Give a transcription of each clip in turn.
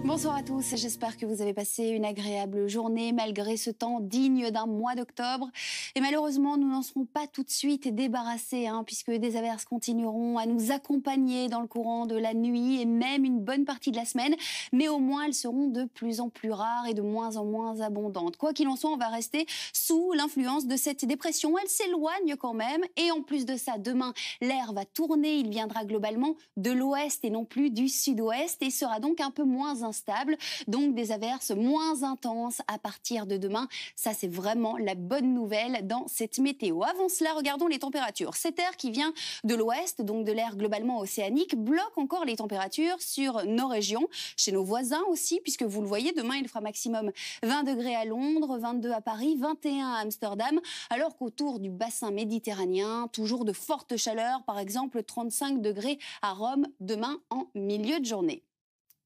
Bonsoir à tous, j'espère que vous avez passé une agréable journée malgré ce temps digne d'un mois d'octobre. Et malheureusement, nous n'en serons pas tout de suite débarrassés, puisque des averses continueront à nous accompagner dans le courant de la nuit et même une bonne partie de la semaine. Mais au moins, elles seront de plus en plus rares et de moins en moins abondantes. Quoi qu'il en soit, on va rester sous l'influence de cette dépression. Elle s'éloigne quand même. Et en plus de ça, demain, l'air va tourner. Il viendra globalement de l'ouest et non plus du sud-ouest et sera donc un peu moins instable, donc des averses moins intenses à partir de demain. Ça, c'est vraiment la bonne nouvelle dans cette météo. Avant cela, regardons les températures. Cet air qui vient de l'ouest, donc de l'air globalement océanique, bloque encore les températures sur nos régions, chez nos voisins aussi, puisque vous le voyez, demain, il fera maximum 20 degrés à Londres, 22 à Paris, 21 à Amsterdam, alors qu'autour du bassin méditerranéen, toujours de fortes chaleurs, par exemple 35 degrés à Rome demain en milieu de journée.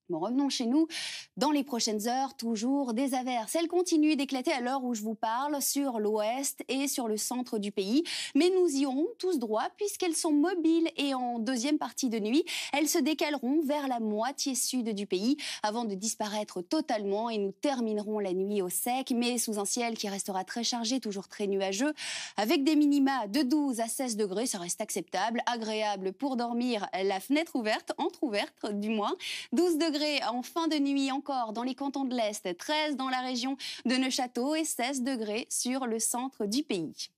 Bon, revenons chez nous. Dans les prochaines heures, toujours des averses. Elles continuent d'éclater à l'heure où je vous parle sur l'ouest et sur le centre du pays. Mais nous irons tous droit puisqu'elles sont mobiles et en deuxième partie de nuit, elles se décaleront vers la moitié sud du pays avant de disparaître totalement et nous terminerons la nuit au sec, mais sous un ciel qui restera très chargé, toujours très nuageux, avec des minima de 12 à 16 degrés. Ça reste acceptable, agréable pour dormir, la fenêtre ouverte, entrouverte du moins. 12 degrés en fin de nuit encore dans les cantons de l'Est, 13 dans la région de Neuchâtel et 16 degrés sur le centre du pays.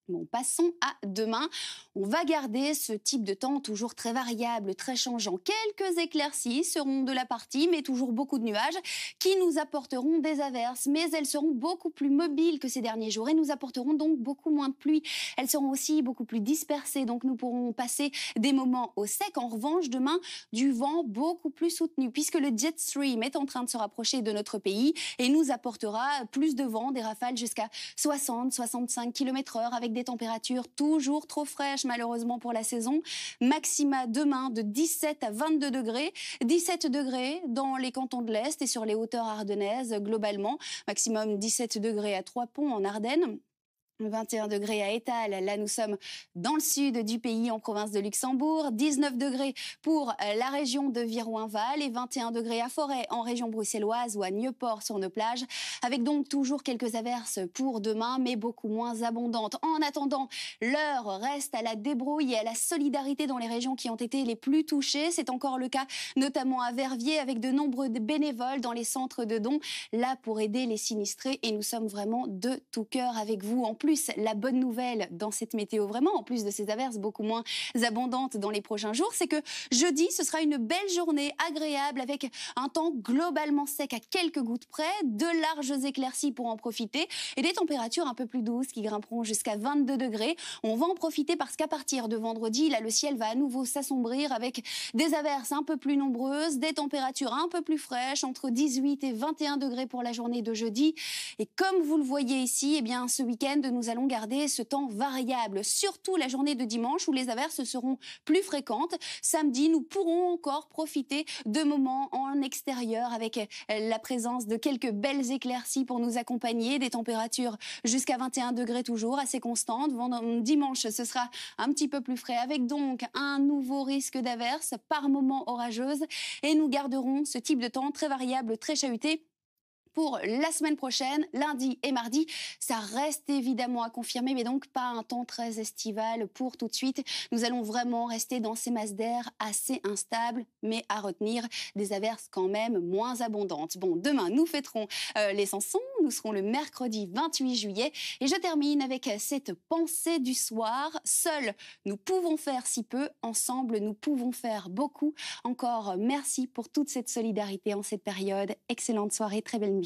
Bon, passons à demain. On va garder ce type de temps toujours très variable, très changeant. Quelques éclaircies seront de la partie, mais toujours beaucoup de nuages qui nous apporteront des averses. Mais elles seront beaucoup plus mobiles que ces derniers jours et nous apporteront donc beaucoup moins de pluie. Elles seront aussi beaucoup plus dispersées, donc nous pourrons passer des moments au sec. En revanche, demain, du vent beaucoup plus soutenu, puisque le jet stream est en train de se rapprocher de notre pays et nous apportera plus de vent, des rafales jusqu'à 60-65 km/h avec des températures toujours trop fraîches malheureusement pour la saison. Maxima demain de 17 à 22 degrés. 17 degrés dans les cantons de l'Est et sur les hauteurs ardennaises globalement. Maximum 17 degrés à Trois-Ponts en Ardennes. 21 degrés à Étal, là nous sommes dans le sud du pays en province de Luxembourg, 19 degrés pour la région de Viroinval et 21 degrés à Forêt en région bruxelloise ou à Nieuport sur nos plages, avec donc toujours quelques averses pour demain mais beaucoup moins abondantes. En attendant, l'heure reste à la débrouille et à la solidarité dans les régions qui ont été les plus touchées. C'est encore le cas notamment à Verviers avec de nombreux bénévoles dans les centres de dons là pour aider les sinistrés et nous sommes vraiment de tout cœur avec vous. En plus, la bonne nouvelle dans cette météo, vraiment, en plus de ces averses beaucoup moins abondantes dans les prochains jours, c'est que jeudi, ce sera une belle journée agréable avec un temps globalement sec à quelques gouttes près, de larges éclaircies pour en profiter et des températures un peu plus douces qui grimperont jusqu'à 22 degrés. On va en profiter parce qu'à partir de vendredi, là, le ciel va à nouveau s'assombrir avec des averses un peu plus nombreuses, des températures un peu plus fraîches, entre 18 et 21 degrés pour la journée de jeudi. Et comme vous le voyez ici, eh bien, ce week-end, nous allons garder ce temps variable, surtout la journée de dimanche où les averses seront plus fréquentes. Samedi, nous pourrons encore profiter de moments en extérieur avec la présence de quelques belles éclaircies pour nous accompagner, des températures jusqu'à 21 degrés toujours, assez constantes. Dimanche, ce sera un petit peu plus frais avec donc un nouveau risque d'averses par moments orageuses et nous garderons ce type de temps très variable, très chahuté pour la semaine prochaine, lundi et mardi. Ça reste évidemment à confirmer, mais donc pas un temps très estival pour tout de suite. Nous allons vraiment rester dans ces masses d'air assez instables, mais à retenir des averses quand même moins abondantes. Bon, demain, nous fêterons les Sansons. Nous serons le mercredi 28 juillet. Et je termine avec cette pensée du soir. Seuls, nous pouvons faire si peu. Ensemble, nous pouvons faire beaucoup. Encore merci pour toute cette solidarité en cette période. Excellente soirée, très belle nuit.